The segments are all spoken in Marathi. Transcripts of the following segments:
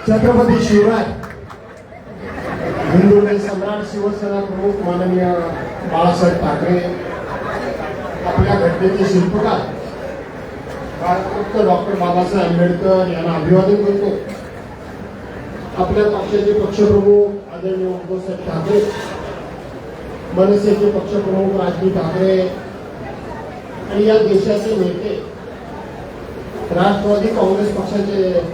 छत्रपती शिवराय हिंदू सम्राट शिवसेना प्रमुख माननीय बाळासाहेब ठाकरे आपल्या घटनेचे शिल्पकार भारतरत्न डॉक्टर बाबासाहेब आंबेडकर यांना अभिवादन करतो। आपल्या पक्षाचे पक्षप्रमुख आदरणीय उद्धवसाहेब ठाकरे, मनसेचे पक्षप्रमुख राजू ठाकरे आणि या देशाचे नेते राष्ट्रवादी काँग्रेस पक्षाचे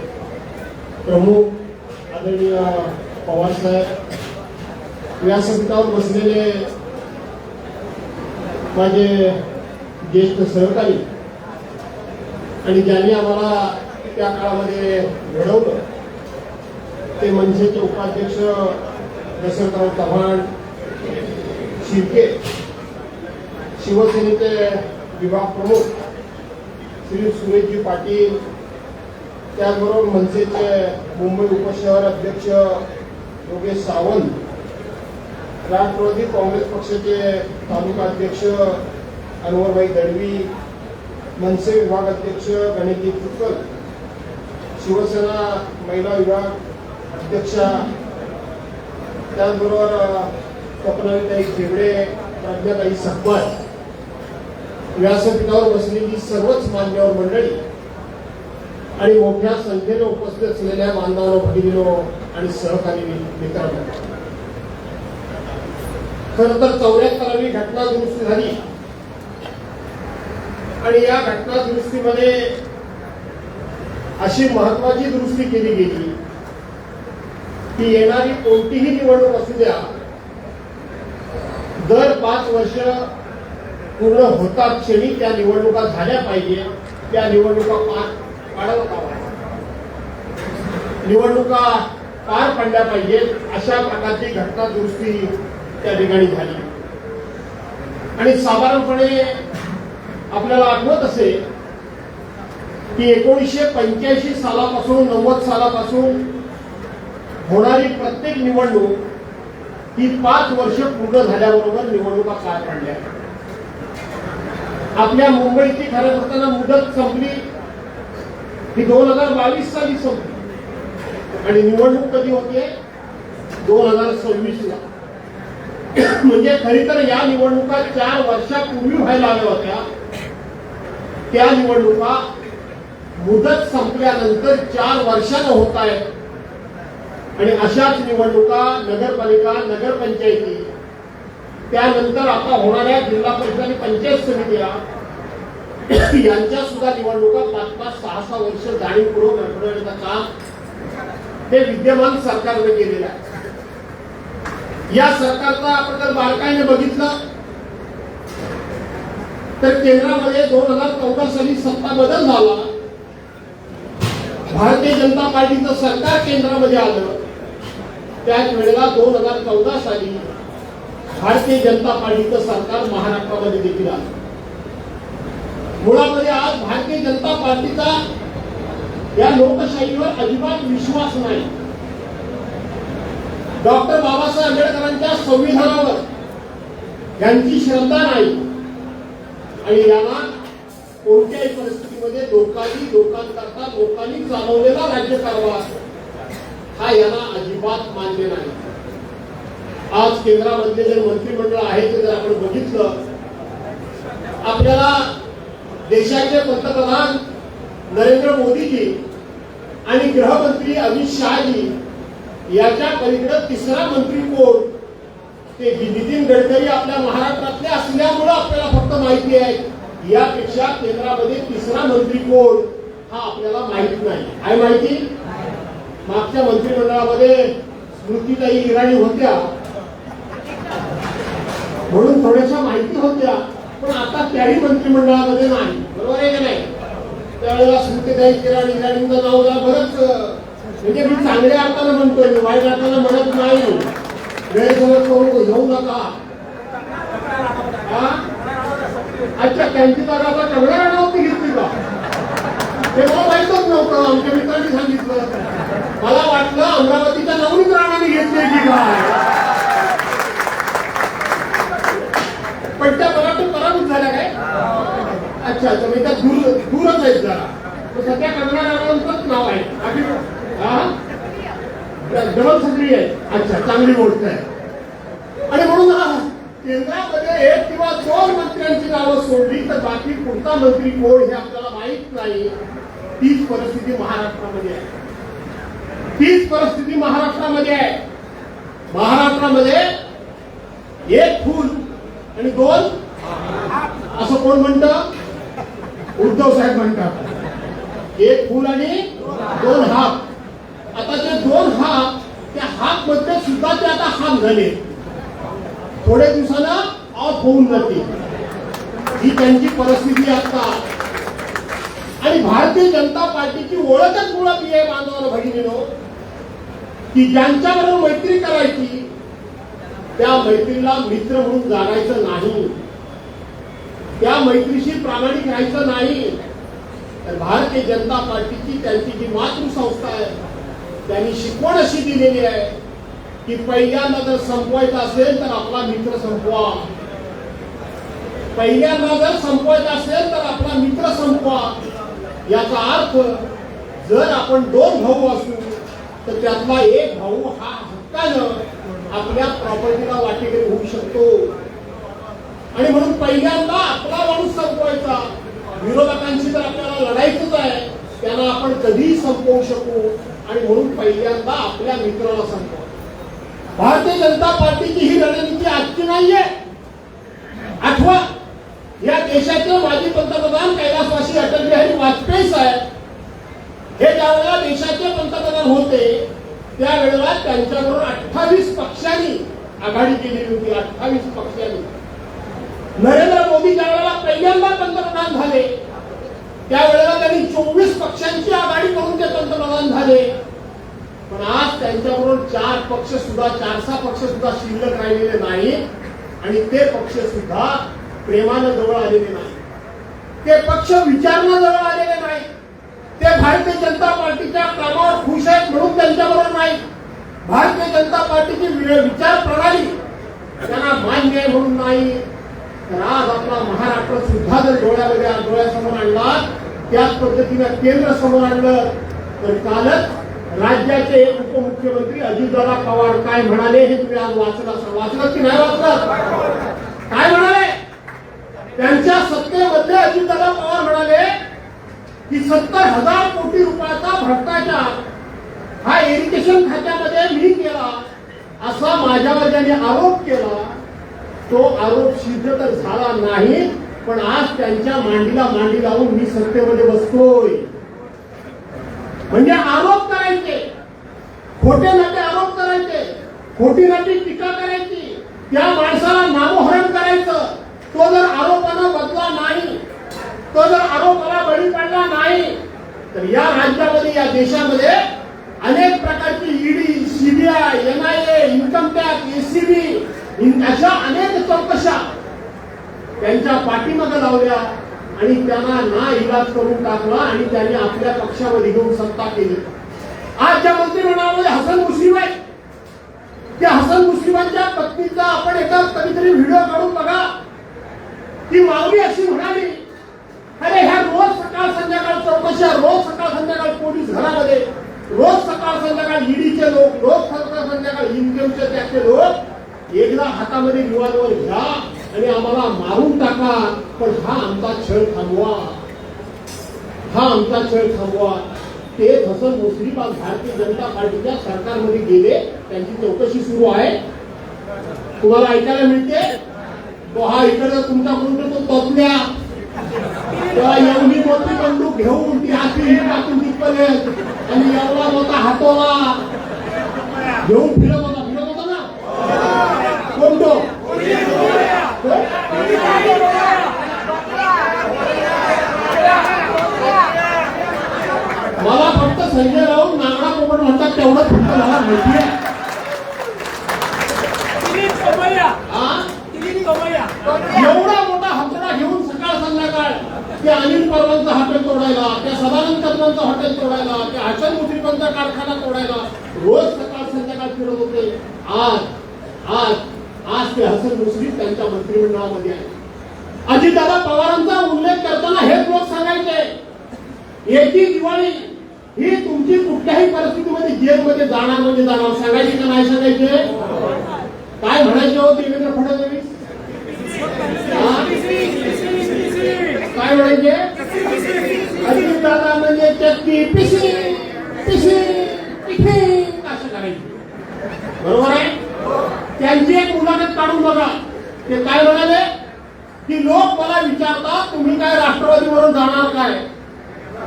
प्रमुख आदरणीय पवारसाहेब, व्यासपीठावर बसलेले माझे ज्येष्ठ सहकारी आणि ज्यांनी आम्हाला त्या काळामध्ये घडवलं ते मनसेचे उपाध्यक्ष दशरथराव चव्हाण, शिर्के, शिवसेनेचे विभाग प्रमुख श्री सुरेशजी पाटील, त्याचबरोबर मनसेचे मुंबई उपशहर अध्यक्ष योगेश सावंत, राष्ट्रवादी काँग्रेस पक्षाचे तालुका अध्यक्ष अनवरभाई दळवी, मनसे विभाग अध्यक्ष गणेशजी तुकल, शिवसेना महिला विभाग अध्यक्षा, त्याचबरोबर स्वप्नालीताई खेवडे, प्रज्ञाताई सकवार, व्यासपीठावर बसलेली सर्वच मान्यवर मंडळी आणि मोठ्या संख्येने उपस्थित असलेल्या बांधवांनो, भगिनींनो आणि सहकारी मित्रांनो, खरं तर 74वी घटना दुरुस्ती झाली आणि या घटना दुरुस्तीमध्ये अशी महत्वाची दुरुस्ती केली गेली की येणारी कोणतीही निवडणूक असू द्या, दर 5 वर्ष पूर्ण होतात क्षणी त्या निवडणुका झाल्या पाहिजे, त्या निवडणुका निवडणुका पार पडल्या पाहिजेत, अशा प्रकारची घटना दुरुस्ती त्या ठिकाणी झाली। आणि साधारणपणे आपल्याला आठवत असेल की 1985 सालापासून 90 सालापासून होणारी प्रत्येक निवडणूक ही 5 वर्ष पूर्ण झाल्याबरोबर निवडणुका पार पडल्या। आपल्या मुंबईची खऱ्या अर्थानं मुदत संपली ही 2022 साली संपली आणि निवडणूक कधी होते 2026 ला। म्हणजे खरी तर या निवडणुका 4 वर्षापूर्वी व्हायला हव्या होत्या, त्या निवडणुका मुदत संपल्यानंतर 4 वर्षानं होत आहेत आणि अशाच निवडणुका नगरपालिका, नगरपंचायती, त्यानंतर आता होणाऱ्या जिल्हा परिषद आणि पंचायत समित्या यांच्या सुद्धा निवडणुका 5-5, 6-6 वर्ष जाणीवपूर्वक घडवण्याचं काम हे विद्यमान सरकारने केलेलं आहे। या सरकारचा आपण जर बारकाईने बघितलं तर केंद्रामध्ये 2014 साली सत्ता बदल झाला, भारतीय जनता पार्टीचं सरकार केंद्रामध्ये आलं, त्याच वेळेला 2014 साली भारतीय जनता पार्टीचं सरकार महाराष्ट्रामध्ये देखील आलं। मुळामध्ये आज भारतीय जनता पार्टीचा या लोकशाहीवर अजिबात विश्वास नाही, डॉक्टर बाबासाहेब आंबेडकरांच्या संविधानावर यांची श्रद्धा नाही आणि यांना कोणत्याही परिस्थितीमध्ये लोकांकरता लोकांनी चालवलेला राज्यकारभार हा यांना अजिबात मान्य नाही। आज केंद्रामधले जे मंत्रिमंडळ आहे ते जर आपण बघितलं, आपल्याला देशाचे पंतप्रधान नरेंद्र मोदीजी आणि गृहमंत्री अमित शहाजी याच्या पलीकडे तिसरा मंत्री कोण ते नितीन गडकरी आपल्या महाराष्ट्रातले असल्यामुळे आपल्याला फक्त माहिती आहे, यापेक्षा केंद्रामध्ये तिसरा मंत्री कोण हा आपल्याला माहित नाही। काय माहिती? मागच्या मंत्रिमंडळामध्ये स्मृतीताई इराणी होत्या म्हणून थोड्याशा माहिती होत्या, पण आता त्याही मंत्रिमंडळामध्ये नाही, बरोबर आहे का नाही? त्यावेळेला स्मृतीताई इराणींचं नाव जरा बरंच, म्हणजे मी चांगल्या अर्थानं म्हणतोय, मी वाईट अर्थानं म्हणत नाही, गैरसमज करून घेऊ नका। अच्छा, त्यांची जागा आता कंगना नव्हती घेतली का? ते मला माहितच नव्हतं, आमच्या मित्रांनी सांगितलं, मला वाटलं अमरावतीच्या नवनीत राणाने घेतली की काय, पण त्या पराभूत झाल्या काय? अच्छा, तर मी त्या दूरच आहेत जरा, सध्या कंगना राणावंतच नाव आहे। डबल सक्रिय आहे. अच्छा, चांगली गोष्ट आहे. आणि म्हणून केंद्रामध्ये एक किंवा दोन मंत्र्यांची नावं सोडली तर बाकी पुढचा मंत्री कोण हे आपल्याला माहित नाही. तीच परिस्थिती महाराष्ट्रामध्ये आहे. तीच परिस्थिती महाराष्ट्रामध्ये आहे. महाराष्ट्रामध्ये एक फूल आणि दोन, असं कोण म्हणतं? उद्धव साहेब म्हणतात. एक फूल आणि दोन हाफ. आता ते दोन हाफ, त्या हाफ मध्ये सुद्धा ते आता हाफ झाले, थोड्या दिवसानं ऑफ होऊन जाते. ही त्यांची परिस्थिती आता. आणि भारतीय जनता पार्टीची ओळखच मुळात आहे बांधवांनो भगिनीनो, की ज्यांच्याबरोबर मैत्री करायची त्या मैत्रीला मित्र म्हणून जागायचं नाही, त्या मैत्रीशी प्रामाणिक राहायचं नाही. तर भारतीय जनता पार्टीची त्यांची जी मातृसंस्था आहे त्यांनी शिकवण अशी दिलेली आहे की पहिल्यांदा जर संपवायचं असेल तर आपला मित्र संपवा. पहिल्यांदा जर संपवायचं असेल तर आपला मित्र संपवा. याचा अर्थ जर आपण दोन भाऊ असू तर त्यातला एक भाऊ हा हक्कानं आपल्या प्रॉपर्टीला वाटेकरी होऊ शकतो. आणि म्हणून पहिल्यांदा आपला माणूस संपवायचा. विरोधकांशी जर आपल्याला लढायचंच आहे त्यांना आपण कधीही संपवू शकू. आणि म्हणून पहिल्यांदा आपल्या मित्राला संपवा. भारतीय जनता पार्टीची ही रणनीती आजची नाहीये. आठवा, या देशाचे माजी पंतप्रधान कैलासवासी अटल बिहारी वाजपेयी साहेब हे ज्यावेळेला देशाचे पंतप्रधान होते त्यावेळेला त्यांच्याबरोबर 28 पक्षांनी आघाडी केलेली होती. 28 पक्षांनी. नरेंद्र मोदी ज्यावेळेला पहिल्यांदा पंतप्रधान झाले त्यावेळेला त्यांनी 24 पक्षांची आघाडी करून ते पंतप्रधान झाले. पण आज त्यांच्याबरोबर 4 पक्ष सुद्धा, 4-6 पक्ष सुद्धा शिल्लक राहिलेले नाही. आणि ते पक्ष सुद्धा प्रेमानं जवळ आलेले नाही. ते पक्ष विचारणं जवळ आलेले नाही. ते भारतीय जनता पार्टीच्या कामावर खुश आहेत म्हणून त्यांच्याबरोबर नाही. भारतीय जनता पार्टीची विचार प्रणाली त्यांना मान्य आहे म्हणून नाही. तर आज आपला महाराष्ट्र सुद्धा जर डोळ्यासमोर आणला, त्याच पद्धतीनं केंद्र समोर आणलं, तर कालच राज्याचे उपमुख्यमंत्री अजितदादा पवार काय म्हणाले हे तुम्ही आज वाचलं की नाही वाचलं? काय म्हणाले? त्यांच्या सत्तेमध्ये अजितदादा पवार म्हणाले की 70,000 कोटी रुपयाचा भ्रष्टाचार हा इरिगेशन खात्यामध्ये मी केला असा माझ्यावर ज्यांनी आरोप केला तो आरोप सिद्ध तर झाला नाही. पण आज त्यांच्या मांडीला मांडी लावून मी सत्तेमध्ये बसतोय. म्हणजे आरोप करायचे, खोटे नाटे आरोप करायचे, खोटी नाटी टीका करायची, त्या माणसाला नामोहरण करायचं. तो जर आरोपानं बदला नाही, तो जर आरोपाला बळी पडला नाही तर या राज्यामध्ये, या देशामध्ये अनेक प्रकारची ED, CBI, NIA, income tax, ACB अशा अनेक चौकशा त्यांच्या पाठीमागे लावल्या आणि त्यांना ना इलाज करून टाकला आणि त्यांनी आपल्या पक्षामध्ये घेऊन सत्ता केली. आज ज्या मंत्रिमंडळामध्ये हसन मुश्रीफ आहे, त्या हसन मुश्रीफांच्या पत्नीचा आपण एका कधीतरी व्हिडिओ काढून बघा. ती माऊली अशी म्हणाली, अरे ह्या रोज सकाळ संध्याकाळ चौकशा, रोज सकाळ संध्याकाळ पोलीस घरामध्ये, रोज सकाळ संध्याकाळ ईडीचे लोक, रोज सकाळ संध्याकाळ इन्कमचे त्याचे लोक, एकदा हातामध्ये रिव्हॉल्वर घ्या आणि आम्हाला मारून टाका, पण हा आमचा छळ थांबवा, हा आमचा छळ थांबवा. ते हसन मुश्रीफ आज भारतीय जनता पार्टीच्या सरकारमध्ये गेले, त्यांची चौकशी सुरू आहे. तुम्हाला ऐकायला मिळते तो हा इकडे तुमच्याकडून तो तोतल्या तेव्हा एवढी मोठी बंदूक घेऊन ती हाती टाकून तिथपर्यंत आणि एवढा मोठा हातोला घेऊन फिरत होता ना. कोण तो? मला फक्त संजय राऊत नागडा पोपट म्हणतात तेवढंच फक्त मला माहिती आहे. एवढा मोठा हत्यारा घेऊन सकाळ संध्याकाळ त्या अनिल परवांचं हॉटेल तोडायला, त्या सदानंद कदमांचं हॉटेल तोडायला, त्या हसन मुश्रीफांचा कारखाना तोडायला रोज सकाळ संध्याकाळ फिरत होते. आज ते हसन मुश्रीफ त्यांच्या मंत्रिमंडळामध्ये आहे. अजितदादा पवारांचा उल्लेख करताना हेच लोक सांगायचे, एकी दिवाळी ही तुमची कुठल्याही परिस्थितीमध्ये जेलमध्ये जाणार म्हणजे जाणार. सांगायचे का नाही सांगायचे? काय म्हणायचे हो देवेंद्र फडणवीस? काय म्हणायचे? अजितदादा म्हणजे चक्की पिशी पिशी पिशी असं करायचे. बरोबर आहे? त्यांची एक मुलाखत काढून बघा. ते काय म्हणाले की लोक मला विचारतात तुम्ही काय राष्ट्रवादीवरून जाणार काय?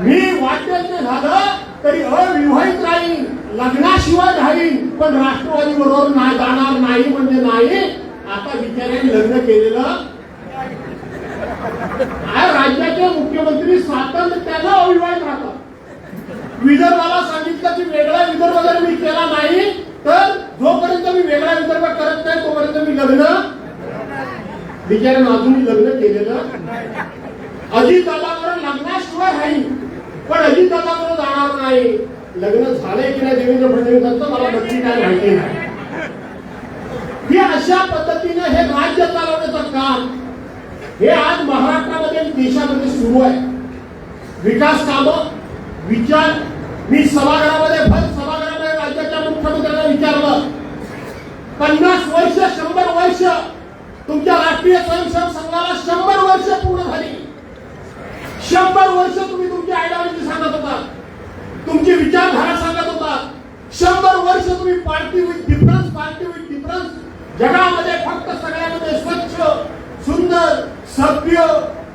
मी वाटेल झालं तरी अविवाहित राहीन, लग्नाशिवाय राहीन, पण राष्ट्रवादी बरोबर नाही जाणार नाही म्हणजे नाही. आता बिचाऱ्यांनी लग्न केलेलं राज्याचे मुख्यमंत्री स्वातंत्र्यानं अविवाहित राहतात. विदर्भाला सांगितलं की वेगळा विदर्भ जर मी केला नाही तर जोपर्यंत मी वेगळा विदर्भ करत नाही तोपर्यंत मी लग्न. बिचाऱ्यानं अजूनही लग्न केलेलं. अजितदादावर लग्नाशिवाय राहील पण अजितदादावर जाणार नाही. लग्न झालंय की नाही देवेंद्र फडणवीसांचं मला नक्की काय माहिती नाही. हे अशा पद्धतीने हे राज्य चालवण्याचं काम हे आज महाराष्ट्रामध्ये देशामध्ये सुरू आहे. विकास कामं विचार. मी सभागृहामध्ये राज्याच्या मुख्यमंत्र्यांना विचारलं 50 वर्ष 100 वर्ष तुमच्या राष्ट्रीय स्वयंसेवक संघाला 100 वर्ष पूर्ण झाली. 100 वर्ष तुम्ही तुमची आयडिओलॉजी सांगत होता, तुमची विचारधारा सांगत होता. 100 वर्ष तुम्ही पार्टी विथ डिफरन्स जगामध्ये फक्त सगळ्यामध्ये स्वच्छ सुंदर सभ्य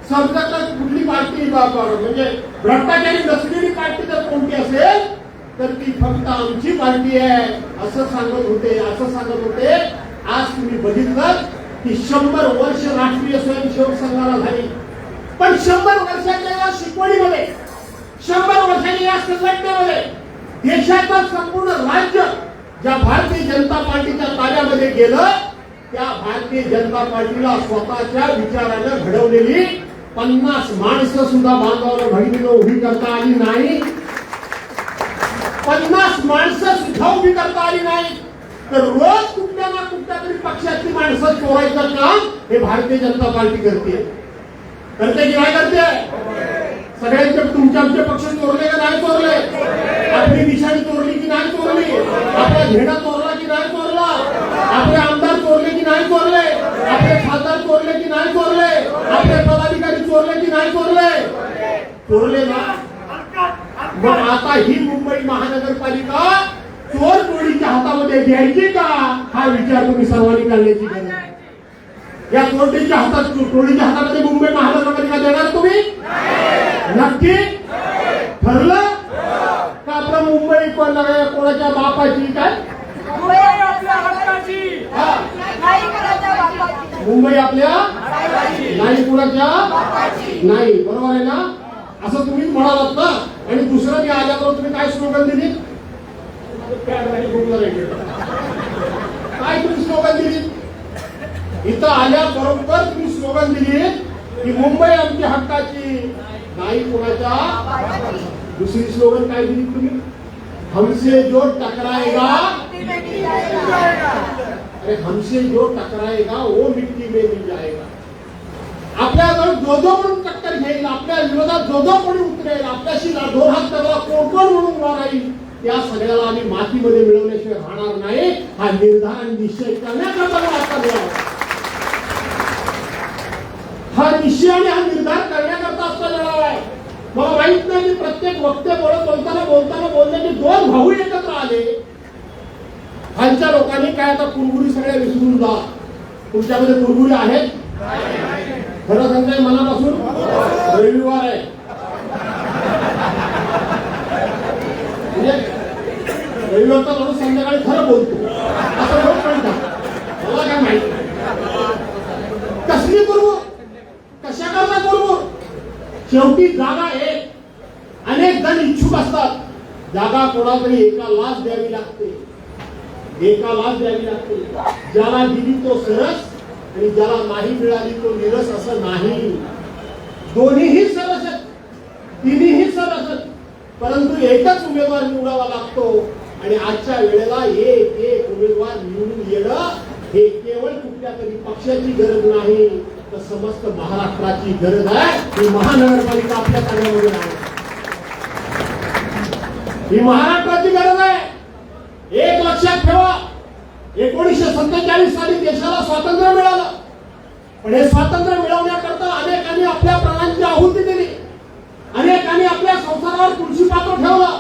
सरकारची कुठली पार्टी म्हणजे भ्रष्टाचारी नसलेली पार्टी जर कोणती असेल तर ती फक्त आमची पार्टी आहे असं सांगत होते. आज तुम्ही बघितलं की 100 वर्ष राष्ट्रीय स्वयंसेवक संघाला झाली. पण 100 वर्षाच्या या शिकवणीमध्ये 100 वर्षाच्या या संघटनेमध्ये देशाचं संपूर्ण राज्य ज्या भारतीय जनता पार्टीच्या ताब्यामध्ये गेलं त्या भारतीय जनता पार्टीला स्वतःच्या विचारानं घडवलेली 50 माणसं सुद्धा बांधावर बहिणीनं उभी करता आली नाही. 50 माणसं सुद्धा उभी करता आली नाही. तर रोज कुठल्या ना कुठल्या तरी पक्षाची माणसं चोरायचं काम हे भारतीय जनता पार्टी करते की काय करते? सगळ्यांचे तुमचे पक्ष चोरले का नाही चोरले? आपली निशाणी चोरली की नाही चोरली? आपला झेंडा चोरला की नाही चोरला? आपले आमदार चोरले की नाही चोरले? आपले खासदार चोरले की नाही चोरले? आपले पदाधिकारी चोरले की नाही चोरले? चोरले ना. मग आता ही मुंबई महानगरपालिका चोर टोळीच्या हातामध्ये द्यायची का हा विचार तुम्ही सर्वांनी करण्याची गरज आहे. या टोळीच्या हातामध्ये मुंबई महानगरपालिका देणार तुम्ही? नक्की ठरलं का? आपलं मुंबई कोणाच्या बापाची काय? मुंबई आपल्या नाही कुणाच्या नाही. बरोबर आहे ना? असं तुम्ही म्हणालात ना. आणि दुसरं मी आल्याबरोबर तुम्ही काय स्लोगन दिली? काय तुम्ही स्लोगन दिली? इथं आल्याबरोबर तुम्ही स्लोगन दिली की मुंबई आमच्या हक्काची नाही कोणाच्या. दुसरी स्लोगन काय दिली तुम्ही? हमसे जो टकराएगा अरे हमसे जो टकराएगा वो मिट्टी में मिल जाएगा. आपल्याजवळ जो म्हणून टक्कर घेईल, आपल्या विरोधात जो कोणी उतरेल, आपल्याशी दोन हात करायला कोण म्हणून उभा राहील त्या सगळ्याला आम्ही मातीमध्ये मिळवल्याशिवाय राहणार नाही. हा निर्धार आणि निश्चय करण्याकरता आता मिळाला. हा निश्चय आणि हा निर्धार करण्याकरता असता मिळाला आहे. मला माहित नाही की प्रत्येक वक्ते बोलताना की दोन भाऊ एकत्र आले. खालच्या लोकांनी काय आता कुरबुरी सगळ्या विसरून जा. तुमच्यामध्ये कुरबुरी आहेत? खरं सांगताय मनापासून? रविवार आहे म्हणजे रविवारचा माणूस संध्याकाळी खरं बोलतो असं लोक म्हणतात. मला काय माहिती कसली कुरबुर, कशा करता कुरबुर? शेवटी जागा एक. अनेक जण इच्छुक असतात. जागा कोणातरी एकालाच द्यावी लागते. ज्याला दिली तो सरस आणि ज्याला नाही मिळाली तो निरस असं नाही. दोन्हीही सरस आहेत, तिन्हीही सरस आहेत. परंतु एकच उमेदवार निवडावा लागतो. आणि आजच्या वेळेला एक उमेदवार निवडून येणं हे केवळ कुठल्या तरी पक्षाची गरज नाही तर समस्त महाराष्ट्राची गरज आहे. ही महानगरपालिका आपल्या कार्यामध्ये आहे. ही महाराष्ट्राची गरज आहे. एक लक्षात ठेवा, 1947 साली देशाला स्वातंत्र्य मिळालं, पण हे स्वातंत्र्य मिळवण्याकरता अनेकांनी आपल्या प्राणांची आहुती दिली, अनेकांनी आपल्या संसारावर तुळशी पात्र ठेवलं,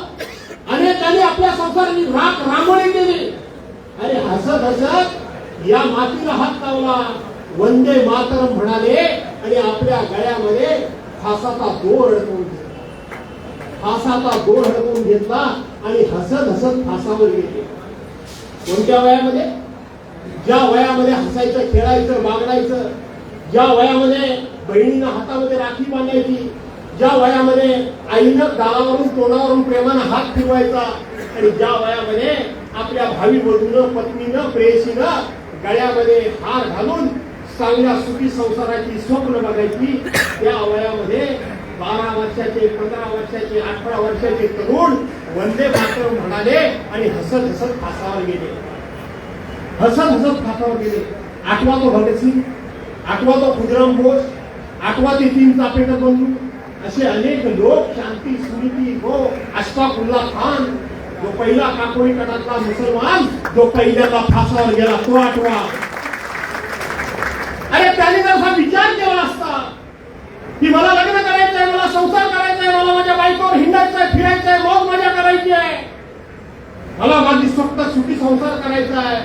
अनेकांनी आपल्या संसाराची राख रांगोळी केली. अरे हसत हसत या मातीला हात लावला, वंदे मातरम म्हणाले आणि आपल्या गळ्यामध्ये फासाचा दोर अडकवून घेतला, फासाचा दोर अडकवून घेतला आणि हसत हसत फासावर गेले. कोणत्या वयामध्ये? ज्या वयामध्ये हसायचं, खेळायचं, बागडायचं, ज्या वयामध्ये बहिणीनं हातामध्ये राखी बांधायची, ज्या वयामध्ये आईनं दारावरून तोंडावरून प्रेमानं हात फिरवायचा, आणि ज्या वयामध्ये आपल्या भावी वधूनं, पत्नीनं, प्रेयसीनं गळ्यामध्ये हार घालून चांगल्या सुखी संसाराची स्वप्न बघायची, त्या वयामध्ये 12 वर्षाचे, 15 वर्षाचे, 18 वर्षाचे तरुण वंदे मातरम म्हणाले आणि हसत हसत फासावर गेले, हसत हसत फासावर गेले. आठवा तो भगतसिंग, आठवा तो खुदिराम बोस, आठवा ते 3 चाफेकर बंधू, असे अनेक लोक, शांती स्मृती हो, अशफाकुल्ला खान, जो पहिला काकोरी गटातला मुसलमान, जो पहिल्यांदा फासावर गेला, तो आठवा. अरे त्याने जर हा विचार केला असता की मला लग्न करायचंय, मला संसार करायचाय, मला माझ्या बायकोवर हिंडायचंय, फिरायचंय, मौज मजा करायची आहे, मला माझी स्वतः सुखी संसार करायचा आहे,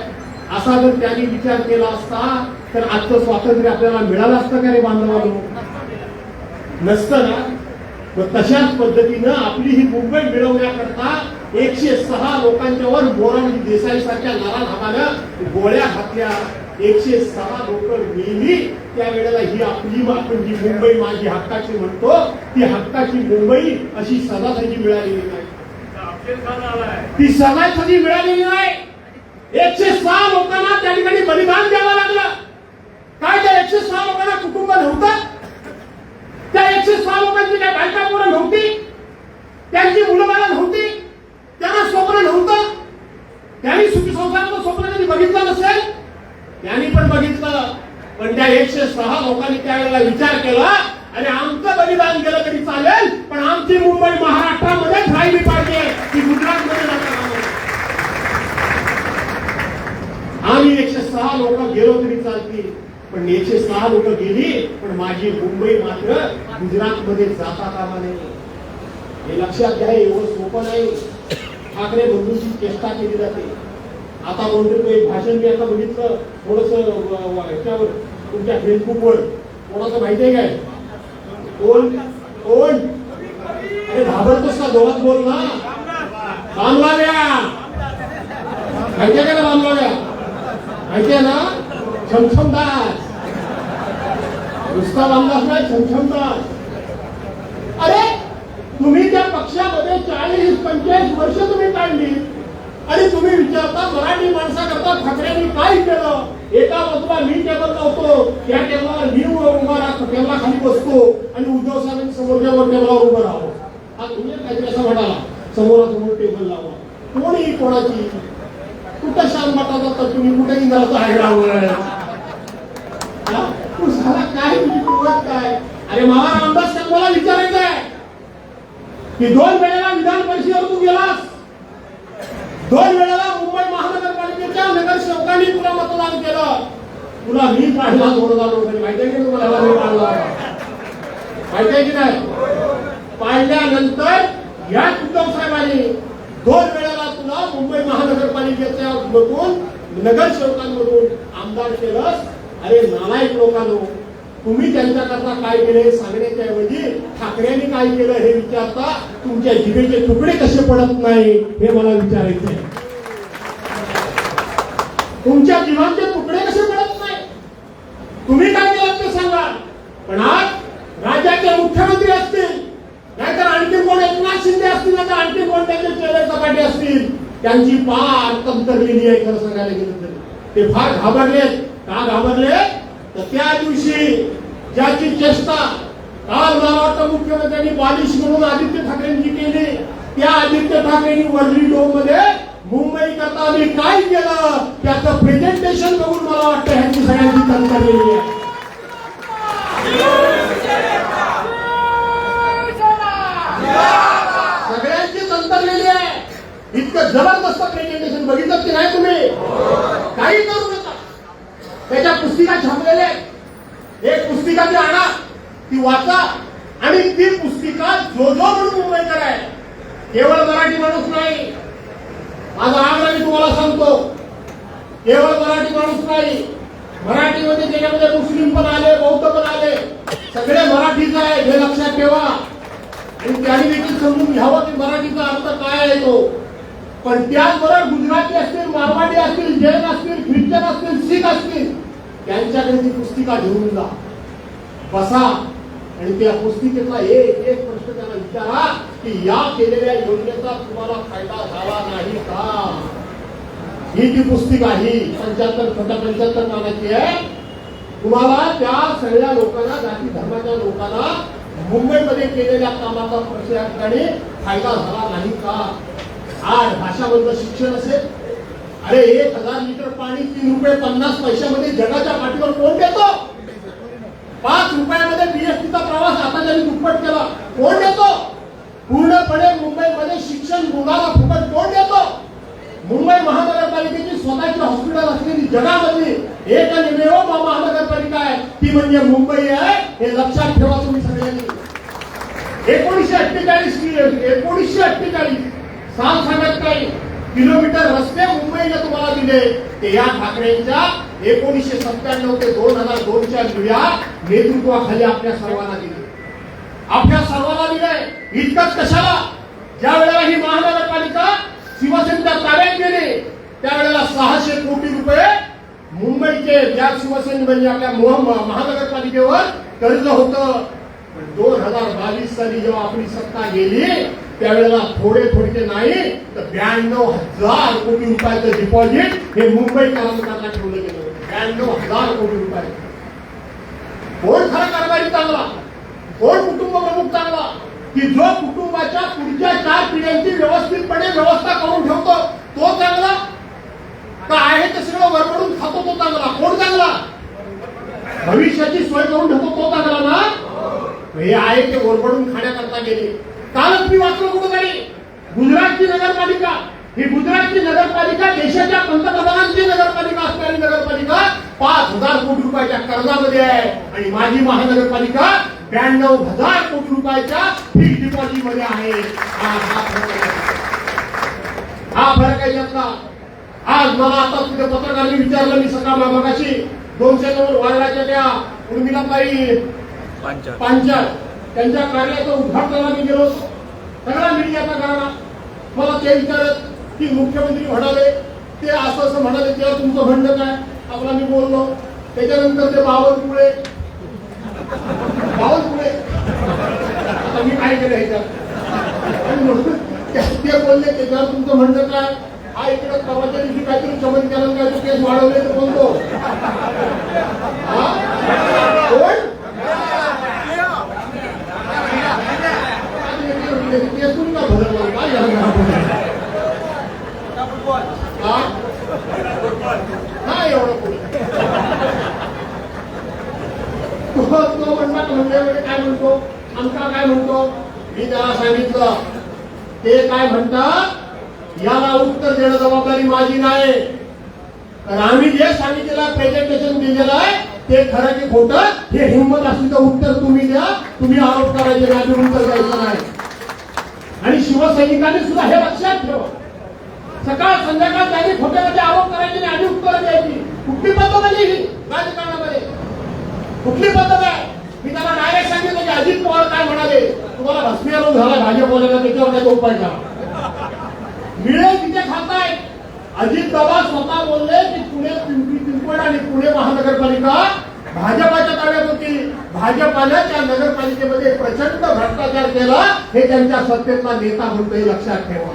असा जर त्यांनी विचार केला असता तर आजचं स्वातंत्र्य आपल्याला मिळालं असतं का रे बांधवांनो? नसतं ना. मग तशाच पद्धतीनं आपली ही मुंबई मिळवण्याकरता 106 लोकांच्या वर मोरारजी देसाई सारख्या नराधामानं गोळ्या घातल्या, 106 लोक मेली. त्यावेळेला ही आपली आपण जी मुंबई माझी हक्काची म्हणतो, ती हक्काची मुंबई अशी सदासजी मिळालेली नाही, ती सदासजी मिळालेली नाही. 106 लोकांना त्या ठिकाणी बलिदान द्यावं लागलं. काय त्या 106 लोकांना कुटुंब नव्हतं? त्या 106 लोकांची काय बायका पोरं नव्हती? त्यांची मुलं बाळं नव्हती? त्यांना स्वप्न नव्हतं? त्यांनी सुखी संसाराचं स्वप्न कधी बघितलं नसेल? त्यांनी पण बघितलं, पण त्या 106 लोकांनी त्यावेळेला विचार केला, अरे आमचं बलिदान गेलं तरी चालेल, पण आमची मुंबई महाराष्ट्रामध्येच राहिली पाहिजे, ती गुजरातमध्ये जाता कामा नये. आम्ही 106 लोक गेलो तरी चालतील, पण 106 लोक गेली, पण माझी मुंबई मात्र गुजरातमध्ये जाता कामा नये. हे लक्षात घ्या, एवढं सोपं नाही. ठाकरे बंधूंची चेष्टा केली जाते. आता म्हणतो एक भाषण मी आता बघितलं थोडस ह्याच्यावर, तुमच्या फेसबुकवर, कोणाचं माहितीये काय? कोण कोण? अरे घाबरतोस का? जोरात बोल ना. बांधवाल्या माहितीये का? बांधवाल्या माहितीये ना? छमछमदास, नुसता बांधलाच नाही, छमछमदास. अरे तुम्ही त्या पक्षामध्ये 40-45 वर्ष तुम्ही काढली आणि तुम्ही विचारता मराठी माणसाकरता ठाकरेंनी काय केलं? एका बाजूला मी टेबल लावतो, त्या टेबलावर मी उभा राहतो, टेबला खाली बसतो आणि उद्धव साहेबांनी समोरच्या टेबलावर उभं राहावं. हा तुम्ही काहीतरी असं म्हणाला, समोरासमोर टेबल लावा. कोणी कोणाची कुठं शान वाटायचा तर तुम्ही कुठेही जायचं आहे राहणार. तू साला काय तुझी कुवत काय? अरे मला रामदास साहेबांना विचारायचं आहे की 2 वेळेला विधान परिषदेवर तू गेलास, 2 वेळेला मुंबई महानगरपालिकेच्या नगरसेवकांनी तुला मतदान केलं, तुला मी काढला 2000 रुपये. माहितीये की तुम्हाला मी काढला? माहितीये की नाही? पाडल्यानंतर या उद्धव साहेबांनी 2 वेळेला तुला मुंबई महानगरपालिकेच्या मधून नगरसेवकांमधून आमदार केलंस. अरे नालायक लोकांनो, तुम्ही त्यांच्याकरता काय केले सांगण्याच्या ऐवजी ठाकरेंनी काय केलं हे विचारता तुमच्या जिभेचे तुकडे कसे पडत नाही हे मला विचारायचंय. तुमच्या जिभांचे तुकडे कसे पडत नाही? तुम्ही काय केलं ते सांगा. पण आज राज्याचे मुख्यमंत्री असतील, नाहीतर आणखी कोण एकनाथ शिंदे असतील, नाहीतर आणखी कोण त्यांचे चेहरे सपाटे असतील, त्यांची पार तंतरलेली आहे. खरं सांगायला गेलं तरी ते फार घाबरलेत. का घाबरले? तर त्या दिवशी ज्याची चेष्टा काल मला वाटतं मुख्यमंत्र्यांनी बालिश म्हणून आदित्य ठाकरेंची केली, त्या आदित्य ठाकरेंनी वर्ली डोम मध्ये मुंबई करता आम्ही काय केलं त्याचं प्रेझेंटेशन बघून मला वाटतं ह्यांची सगळ्यांची तंतरलेली आहे. सगळ्यांची तंतरलेली आहे. जबरदस्त प्रेझेंटेशन बघितलं की नाही तुम्ही? काही करू नका. त्याच्या पुस्तिका छापलेल्या आहेत. एक पुस्तिका ती आणा, ती वाचा आणि ती पुस्तिका जो म्हणून मुंबईकर आहे, केवळ मराठी माणूस नाही, माझा आग्रह मी तुम्हाला सांगतो, केवळ मराठी माणूस नाही, मराठीमध्ये त्याच्यामध्ये मुस्लिम पण आले, बौद्ध पण आले, सगळे मराठीच आहे हे लक्षात ठेवा. आणि त्यांनी देखील समजून घ्यावं की मराठीचा अर्थ काय आहे तो. पण त्याचबरोबर गुजराती असतील, मारवाडी असतील, जैन असतील, ख्रिश्चन असतील, शीख असतील, त्यांच्याकडे ती पुस्तिका घेऊन जा, बसा आणि त्या पुस्तिकेचा एक एक प्रश्न त्यांना विचारा की या केलेल्या योजनेचा तुम्हाला फायदा झाला नाही का. ही ती पुस्तिका ही 75 पानाची आहे. तुम्हाला त्या सगळ्या लोकांना, जाती धर्माच्या लोकांना मुंबईमध्ये केलेल्या कामाचा प्रशासनाने फायदा झाला नाही का. आज भाषाबद्दल शिक्षण असेल, अरे 1000 लिटर पाणी 3 रुपये 50 पैशामध्ये जगाच्या पाठीवर कोण देतो? 5 रुपयामध्ये बीएसटीचा प्रवास आता त्यांनी दुप्पट केला, कोण देतो? पूर्णपणे मुंबईमध्ये शिक्षण मुलाला फुकट कोण देतो? मुंबई महानगरपालिकेची स्वतःची हॉस्पिटल असलेली जगामधली एकमेव महानगरपालिका आहे, ती म्हणजे मुंबई आहे. हे लक्षात ठेवा तुम्ही सगळ्यांनी. 1948 साल सांगत काही किलोमीटर रस्ते मुंबईने तुम्हाला दिले, ते या ठाकरेंच्या 1997 ते 2002च्या दिव्या नेतृत्वाखाली आपल्या सर्वांना दिले. आपल्या सर्वांना दिले. इतकंच कशाला, ज्या वेळेला ही महानगरपालिका शिवसेनेच्या ताब्यात गेली त्यावेळेला 600 कोटी रुपये मुंबईचे ज्या शिवसेने म्हणजे आपल्या महानगरपालिकेवर कर्ज होतं. 2022 साली जेव्हा आपली सत्ता गेली त्यावेळेला थोडे नाही तर 92,000 कोटी रुपयाचं डिपॉझिट हे मुंबईकरांना ठेवलं गेलं. 92,000 कोटी रुपये. कोण खरा कारभारी चांगला, कोण कुटुंब प्रमुख चांगला, की जो कुटुंबाच्या पुढच्या 4 पिढ्यांची व्यवस्थितपणे व्यवस्था करून ठेवतो तो चांगला, का आहे ते सगळं वरपडून खातो तो चांगला? कोण चांगला? भविष्याची सोय करून ठेवतो तो चांगला ना. हे आहे ते वरपडून खाण्याकरता गेले. कालच मी वाचलो कुठेतरी, गुजरातची नगरपालिका, ही गुजरातची नगरपालिका देशाच्या पंतप्रधानांची नगरपालिका असणारी नगरपालिका 5,000 कोटी रुपयाच्या कर्जामध्ये आहे आणि माझी महानगरपालिका 92,000 कोटी रुपयाच्या फिक्स डिपॉझिट मध्ये आहे. हा फरक आहे त्यातला. आज मला आता तुझ्या पत्रकारांनी विचारलं, मी सकाळ मगाशी 209 वार्डाच्या त्या उर्मिलाताई पांचाळ त्यांच्या कार्याचं उद्घाटनाला मी गेलो. सगळा मीडियाचा करायला मला ते विचारत की मुख्यमंत्री म्हणाले ते असं म्हणाले, तेव्हा तुमचं म्हणणं काय? आपला मी बोललो. त्याच्यानंतर ते बावनकुळे आता मी काय केलं ह्याच्यात ते बोलले त्याच्यावर तुमचं म्हणणं काय? हा इकडे परवाच्या दिवशी काहीतरी चमत्कारण काय केस वाढवले तर बोलतो. कोण केसून का भरलं काय नाही एवढं पुढे तो म्हणतात काय म्हणतो, आमचा काय म्हणतो. मी त्याला सांगितलं ते काय म्हणतात याला उत्तर देणं जबाबदारी माझी नाही. तर आम्ही जे सांगितलेलं प्रेझेंटेशन दिलेलं आहे ते खरं की खोटं हे हिंमत असली तर उत्तर तुम्ही द्या. तुम्ही आरोप करायचे नाही, उत्तर द्यायचं नाही. आणि शिवसैनिकांनी सुद्धा हे लक्षात ठेवा, सकाळ संध्याकाळ त्यांनी खोट्यामध्ये आरोप करायचे नाही, आधी उत्तर द्यायची. कुठली पद्धत आहे ही राजकारणामध्ये? कुठली पद्धत आहे? मी त्यांना डायरेक्ट सांगितलं की अजित पवार काय म्हणाले, तुम्हाला भस्मी आरोप झाला भाजपवाल्याला, त्याच्यावर त्याचा उपाय करा. मिळेल तिथे खाताय. अजित दादा स्वतः बोलले की पुणे, पिंपरी चिंचवड आणि पुणे महानगरपालिका भाजपाच्या ताब्यात होती. भाजपाने त्या नगरपालिकेमध्ये प्रचंड भ्रष्टाचार केला हे त्यांच्या सत्तेतला नेता म्हणतोय, लक्षात ठेवा.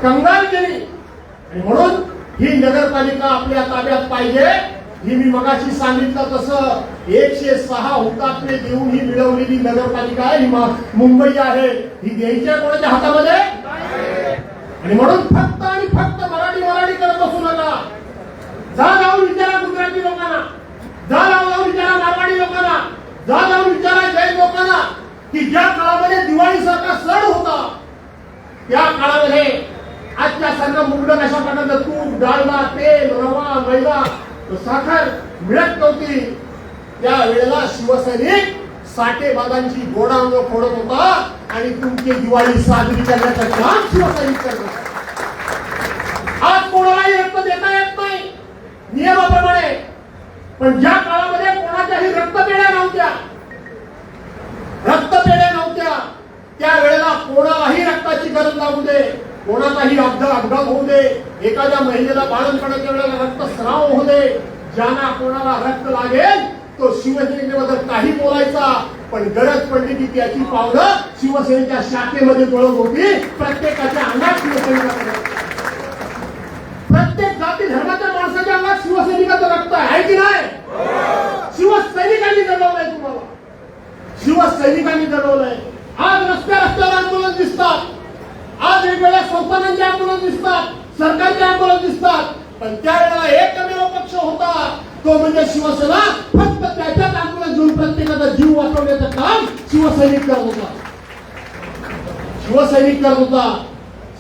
कंगाल केली आणि म्हणून ही नगरपालिका आपल्या ताब्यात पाहिजे. ही मी मगाशी सांगितलं तसं 106 हुतात्मे देऊन ही मिळवलेली नगरपालिका आहे, ही मुंबई आहे. ही द्यायच्या कोणाच्या हातामध्ये? आणि म्हणून फक्त आणि फक्त मराठी करत बसू नका. जा जाऊन विचारा गुजराती लोकांना, जा जाऊन विचारा मारवाडी लोकांना, जा जाऊन विचारा जैन लोकांना की ज्या काळामध्ये दिवाळी सारखा सण होता त्या काळामध्ये स्वयंपाकात तूप, डाळला, तेल, रवा, मैदा, साखर मिळत नव्हती. त्या वेळेला शिवसैनिक साठेबाजांची गोडांग फोडत होता आणि तुमची दिवाळी साजरी करण्याचं काम शिवसैनिक करत होता. आज कोणालाही रक्त देता येत नाही नियमाप्रमाणे, पण ज्या काळामध्ये कोणाच्याही रक्तपेढ्या नव्हत्या, त्या वेळेला कोणालाही रक्ताची गरज लागू दे, कोणाचाही अपघात होऊ दे, एखाद्या महिलेला बाळंतपणाच्या वेळेला रक्तस्राव होऊ दे, ज्यांना कोणाला रक्त लागेल तो शिवसेनेबद्दल काही बोलायचा, पण गरज पडली की त्याची पावलं शिवसेनेच्या शाखेमध्ये पळत होती. प्रत्येकाच्या अंगात शिवसैनिकाचं, प्रत्येक जाती धर्माच्या माणसाच्या अंगात शिवसैनिकाचं रक्त आहे की नाही? शिवसैनिकांनी जगवलंय तुम्हाला, शिवसैनिकांनी जगवलंय. आज रस्त्यावर आंदोलन दिसतात, आज वेगवेगळ्या संस्थानांचे आंदोलन दिसतात, सरकारचे आंदोलन दिसतात, पण त्यावेळेला एकमेव पक्ष होता तो म्हणजे शिवसेना. फक्त त्याच्यात आंदोलन घेऊन प्रत्येकाचा जीव वाचवण्याचं काम शिवसैनिक करत होता, शिवसैनिक करत होता.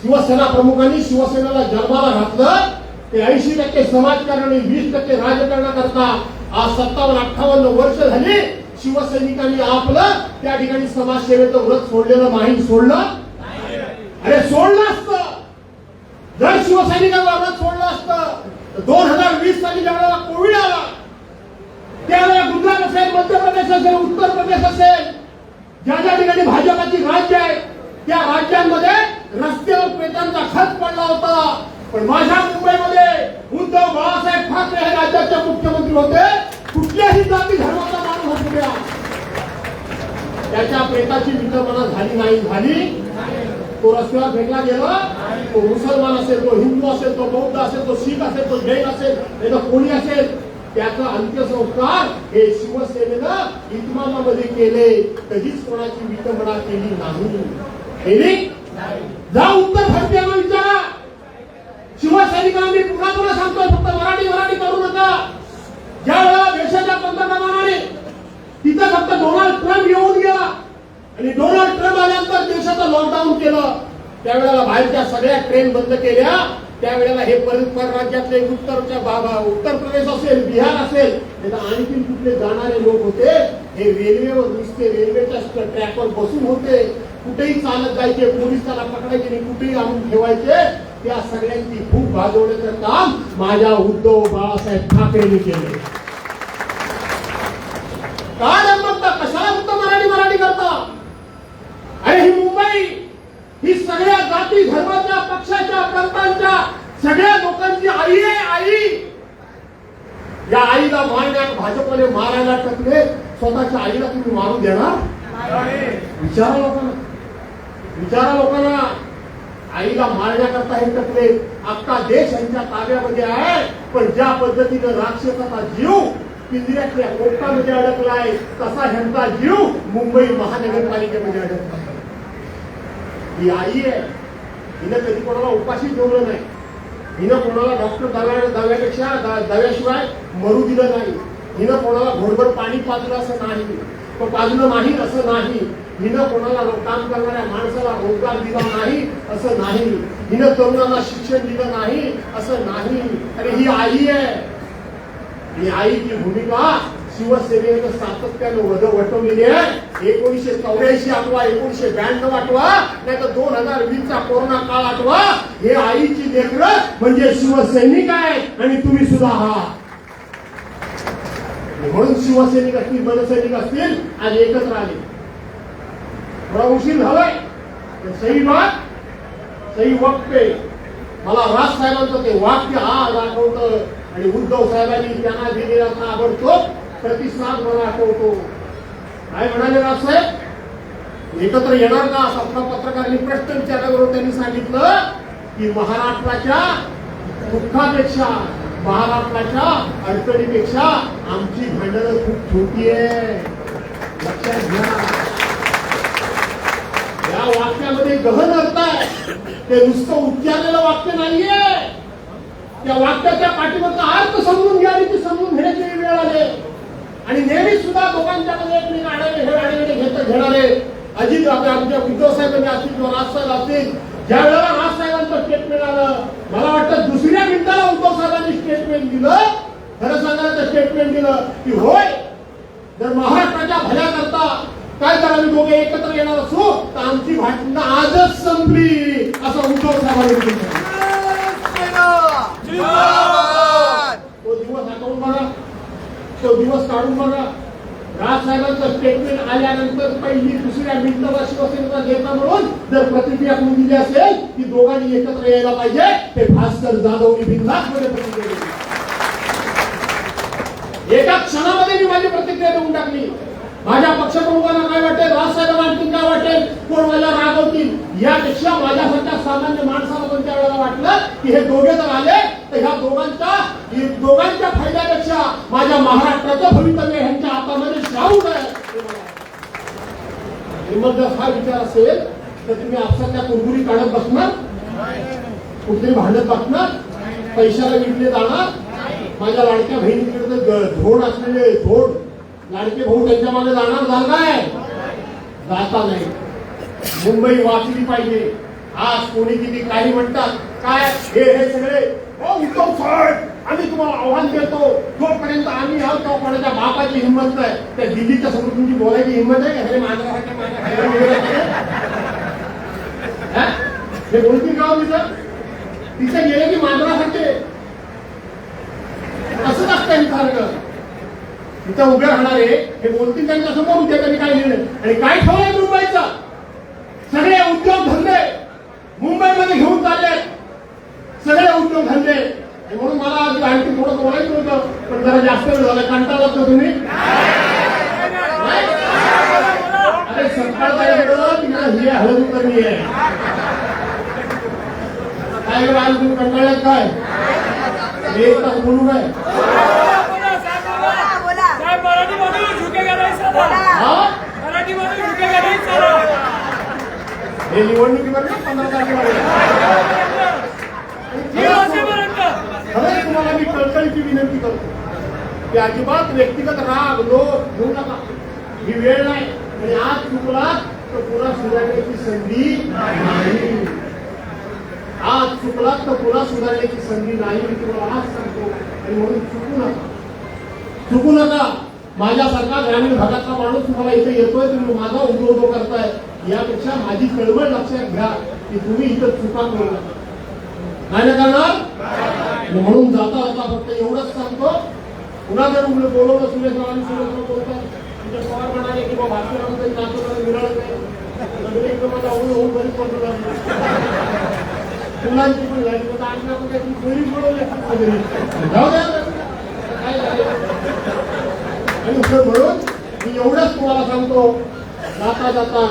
शिवसेना प्रमुखांनी शिवसेनेला जन्माला घातलं ते 80% समाजकारण आणि 20% राजकारणाकरता. आज 57-58 वर्ष झाली शिवसैनिकांनी आपलं त्या ठिकाणी समाजसेवेचं व्रत सोडलेलं नाही. सोडलं? अरे सोडलं असतं. जर शिवसैनिकांना व्रत सोडलं असतं 2020 साली ज्यावेळेला कोविड आला त्यावेळेला गुजरात असेल, मध्य प्रदेश असेल, उत्तर प्रदेश असेल, ज्या ठिकाणी भाजपाची राज्य आहे त्या राज्यांमध्ये रस्त्यावर प्रेतांचा खच पडला होता. पण माझ्या मुंबईमध्ये उद्धव बाळासाहेब ठाकरे हे राज्याचे मुख्यमंत्री होते. कुठल्याही जाती धर्माचा माणूस असू द्या, त्याच्या प्रेताची विटंबना झाली नाही. झाली? तो रस्त्यावर फेकला गेला. तो मुसलमान असेल, तो हिंदू असेल, तो बौद्ध असेल, तो शीख असेल, तो जैन असेल, नाही कोणी असेल, त्याचा अंत्यसंस्कार हे शिवसेनेनं इतमामामध्ये केले. कधीच कोणाची विटंबना केली नाही. जा उत्तर भारतीयांना विचारा. शिवसैनिकांना मी पुन्हा सांगतोय, फक्त मराठी करू नका. ज्या वेळेला देशाच्या पंतप्रधानाने तिथं फक्त डोनाल्ड ट्रम्प येऊन गेला आणि डोनाल्ड ट्रम्प आल्यानंतर देशाचं लॉकडाऊन केलं, त्यावेळेला बाहेरच्या सगळ्या ट्रेन बंद केल्या. त्यावेळेला हे परराज्यातले उत्तर प्रदेश असेल, बिहार असेल, आणखी कुठले जाणारे लोक होते हे रेल्वेवर नुसते रेल्वेच्या ट्रॅकवर बसून होते. कुठेही चालत जायचे, पोलीस त्याला पकडायचे आणि कुठेही आणून ठेवायचे. त्या सगळ्यांची भूक भागवण्याचं काम माझ्या उद्धव बाळासाहेब ठाकरेंनी केले. काय म्हणता, कशाला फक्त मराठी करता? अरे ही मुंबई ही सगळ्या जाती धर्माच्या, पक्षाच्या, प्रांतांच्या सगळ्या लोकांची आई आहे. आई, या आईला मारण्यात भाजपने मारायला टाकले. स्वतःच्या आईला तुम्ही मारून देणार? विचारा लोकांना. आईला मारण्याकरता हे टकले. अख्खा देश यांच्या ताब्यामध्ये आहे, पण ज्या पद्धतीनं राक्षसाचा जीव पिंजऱ्यातल्या कोपरामध्ये अडकलाय तसा ह्यांचा जीव मुंबई महानगरपालिकेमध्ये अडकला. ही आई आहे. हिनं कधी कोणाला उपाशी ठेवलं नाही. हिनं कोणाला डॉक्टर दव्याशिवाय मरू दिलं नाही. हिनं कोणाला घोडभर पाणी पाजलं असं नाही, पाजलं नाही असं नाही. हिनं कोणाला काम करणाऱ्या माणसाला रोजगार दिला नाही असं नाही. हिनं तरुणांना शिक्षण दिलं नाही असं नाही. अरे ही आई आहे. ही आईची भूमिका शिवसेनेनं सातत्यानं वटवलेली आहे. 1984 आठवा, 1992 आठवा, नाही तर 2020चा कोरोना काळ आठवा. हे आईची लेकरं म्हणजे शिवसैनिक आहे आणि तुम्ही सुद्धा आहात. म्हणून शिवसैनिक असतील, मनसैनिक असतील, आज एकत्र आले. थोडा उशीर झालाय, सही बात सही वक्त पे. मला राज साहेबांचं ते वाक्य आज आठवतं आणि उद्धव साहेबांनी त्यांना दिलेला ताबडतोब प्रतिसाद मला आठवतो. काय म्हणाले राजसाहेब? एकत्र येणार का असा पत्रकारांनी प्रश्न विचारल्याबरोबर त्यांनी सांगितलं की महाराष्ट्राच्या दुःखापेक्षा, महाराष्ट्राच्या अडचणीपेक्षा आमची भांडणं खूप छोटी आहे. लक्षात घ्या. या वाक्यामध्ये गहन अर्थ आहे. ते नुसतं उच्चारलेलं वाक्य नाहीये. त्या वाक्याच्या पाठीमागचा अर्थ समजून घ्या आणि ते समजून घेण्याची वेळ आले. आणि नेहमी सुद्धा दोघांच्या मध्ये एकमेक आढळले घेणारे अजित आमच्या उद्धव साहेब असतील किंवा राजसाहेब असतील, ज्या वेळेला राजसाहेबांचं स्टेटमेंट आलं, मला वाटतं दुसऱ्या मिनिटाला उद्धव साहेबांनी स्टेटमेंट दिलं, खरं सांगायचं स्टेटमेंट दिलं की होय, जर महाराष्ट्राच्या भल्या करता काय तर आम्ही दोघे एकत्र येणार असू तर आमची भांडणं आजच संपली, असं उद्धव साहेबांनी म्हटलं. तो दिवस आठवून बघा, तो दिवस काढून बघा. राजसाहेबांचं स्टेटमेंट आल्यानंतर पहिली दुसऱ्या मिनिटाला शिवसेनेचा नेता म्हणून जर प्रतिक्रिया कोणी दिली असेल की दोघांनी एकत्र यायला पाहिजे, ते भास्कर जाधवनी बिनधास्तपणे प्रतिक्रिया दिली. एका क्षणामध्ये मी माझी प्रतिक्रिया देऊन टाकली. माझ्या पक्षप्रमुखांना काय वाटेल, राजसाहेबांना आणखी काय वाटेल, कोण मला रागवतील, यापेक्षा माझ्यासारख्या सामान्य माणसाला पण त्या वेळेला वाटलं की हे दोघे जर आले तर ह्या दोघांच्या फायद्यापेक्षा माझ्या महाराष्ट्राचं भवितव्य ह्यांच्या हातामध्ये शाहू आहे. मग जर हा विचार असेल तर तुम्ही आपसाच्या कुरकुरी काढत बसणार, कुठेतरी भांडत बसणार, पैशाला विकले जाणार. माझ्या लाडक्या बहिणीकडे धोड असलेले धोड लाडके भाऊ त्यांच्या मागे जाणार, झालाय जाता नाही. मुंबई वाचली पाहिजे. आज कोणी किती काही म्हणतात, काय हे सगळे उद्धव साहेब आम्ही तुम्हाला आव्हान देतो, जोपर्यंत आम्ही आहोत तोपर्यंत बापाची हिंमत नाही. त्या दिल्लीच्या समोर तुमची बोलायची हिंमत आहे हे हे बोलतील का तिथे गेले की मांजरासारखे असंच असतं सारखं. तिथं उभे राहणारे हे बोलतील त्यांच्या समोर, उद्या त्यांनी काय लिहिलं आणि काय ठेवलंय मुंबईचा, सगळे उद्योगधंदे मुंबईमध्ये घेऊन चालले, सगळे उद्योगधंदे. म्हणून मला आज आणखी थोडं बोलायचं होतं, पण जरा जास्त वेळ झाला. कंटाळलात का तुम्ही? अरे सरकार हे हळद उतरली आहे काय आज तुम्ही कंटाळ्यात काय एक तास बोलू काय हे निवडणुकीवर 15 तारखेला तुम्हाला मी कळकळीची विनंती करतो की अजिबात व्यक्तिगत राग लोक घेऊ नका. ही वेळ नाही आणि आज चुकला तर पुन्हा सुधारण्याची संधी नाही. आज चुकला तर पुन्हा सुधारण्याची संधी नाही, मी तुम्हाला आज सांगतो. आणि म्हणून चुकू नका. माझ्यासारखा ग्रामीण भागातला माणूस तुम्हाला इथे येतोय, तुम्ही माझा उद्योग करताय, यापेक्षा माझी कळवळ लक्षात घ्या की तुम्ही इथं चुका करू नका. नाही करणार. म्हणून जाता जाता फक्त एवढंच सांगतो, पुन्हा जर तुम्ही बोलवलं सुरेशरावांनी बोलतात तिथे पवार म्हणाले की बाबा भास्करांमध्ये नाचवताना मिळालं नाही, एकदम होऊन घरी पडलं मुलांची पण झाली घरी बोलवले जाऊ द्या काय झालं. आणि म्हणून मी एवढंच तुम्हाला सांगतो जाता जाता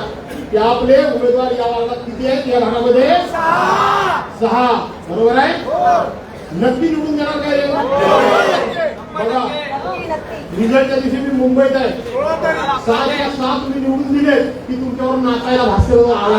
की आपले उमेदवार या भागात किती आहेत, या भागामध्ये 6 बरोबर आहे. नक्की निवडून देणार काय बघा. रिझल्टच्या दिवशी मी मुंबईत आहे, 6 तुम्ही निवडून दिले की तुमच्यावर नाचायला भास्कर आला.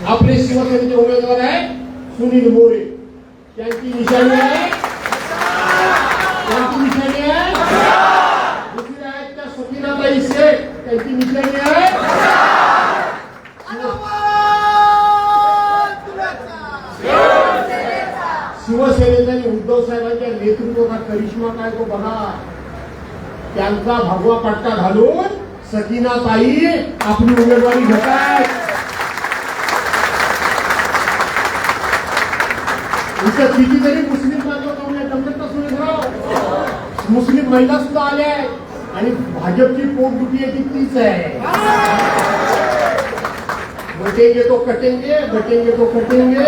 आपले शिवसेनेचे उमेदवार आहे सुनील मोरे, त्यांची निशाणी आहे दुसऱ्या आहेत त्या सकीनाताई शेख, त्यांची निशाणी आहे. शिवसेनेचा आणि उद्धव साहेबांच्या नेतृत्वाचा करिश्मा काय तो बघा. त्यांचा भगवा पट्टा घालून सकीनाताई आपली उमेदवारी घेतात. इथं कितीतरी मुस्लिम मुस्लिम महिला सुद्धा आल्या आहेत आणि भाजपची पोटदुखी आहे तीच आहे. बटेंगे तो कटेंगे, बटेंगे तो कटेंगे.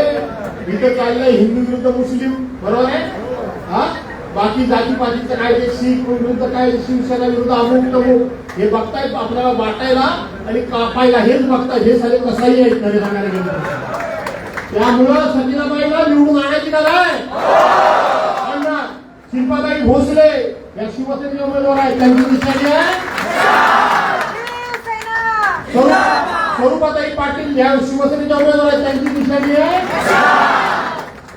इथं चाललंय हिंदू विरुद्ध मुस्लिम, बरोबर आहे. हा बाकी जातीपातीचं काय ते शीख विरुद्ध काय शिवसेना विरुद्ध अमुक तमुक हे बघतायत आपल्याला वाटायला आणि कापायला हेच बघतायत. हे सगळे कसाही आहेत खरे सांगायला गेलं. त्यामुळं सकीनाबाईला निवडून आणायची का नाही. शिल्पाताई भोसले या शिवसेनेचे उमेदवार आहेत, त्यांची निशाणी आहे स्वरूपाताई पाटील या शिवसेनेच्या उमेदवार आहेत, त्यांची निशाणी आहे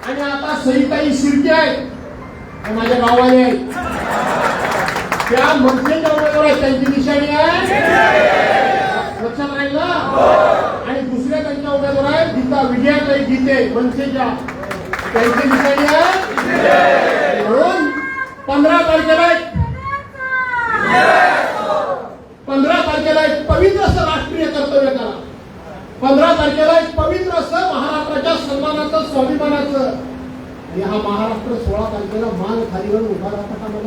आणि आता सईताई शिर्के आहेत माझ्या गावाने आहेत, त्या मनसेच्या उमेदवार आहेत, त्यांची निशाणी आहे लक्षात राहील ना. आणि दुसऱ्या त्यांच्या उमेदवार आहेत गीता विजयाताई गीते मनसेच्या, त्यांची निशाणी आहे म्हणून 15 तारखेला एक पवित्र असं राष्ट्रीय कर्तव्य करा. 15 तारखेला एक पवित्र असं महाराष्ट्राच्या सन्मानाचं स्वाभिमानाचं आणि हा महाराष्ट्र 16 तारखेला मान खाली घालून उभा राहता मला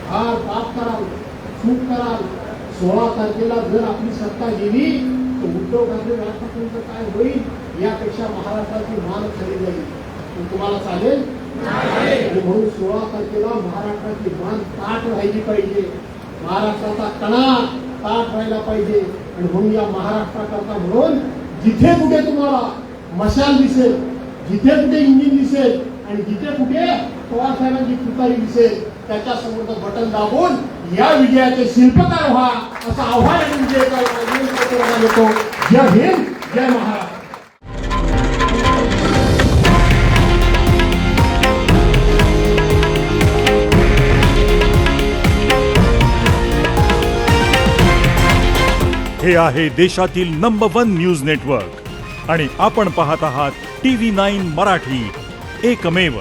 हार पाप कराल चूक कराल. 16 तारखेला जर आपली सत्ता गेली तर उद्धव ठाकरे राष्ट्रपतींचं काय होईल यापेक्षा महाराष्ट्राची मान खाली जाईल. तुम्हाला चालेल म्हणून 16 तारखेला महाराष्ट्राची मान ताट राहिली पाहिजे, महाराष्ट्राचा कणा ताट राहिला पाहिजे. आणि म्हणून या महाराष्ट्राकरता म्हणून जिथे कुठे तुम्हाला मशाल दिसेल, जिथे कुठे इंजिन दिसेल आणि जिथे कुठे पवार साहेबांची तुतारी दिसेल त्याच्या समोरचं बटन दाबून या विजयाचे शिल्पकार व्हा असं आव्हान विजय देतो. जय हिंद, जय महाराष्ट्र. हे आहे देशातील नंबर 1 न्यूज नेटवर्क आणि आपण पाहत आहात TV9 मराठी, एकमेव.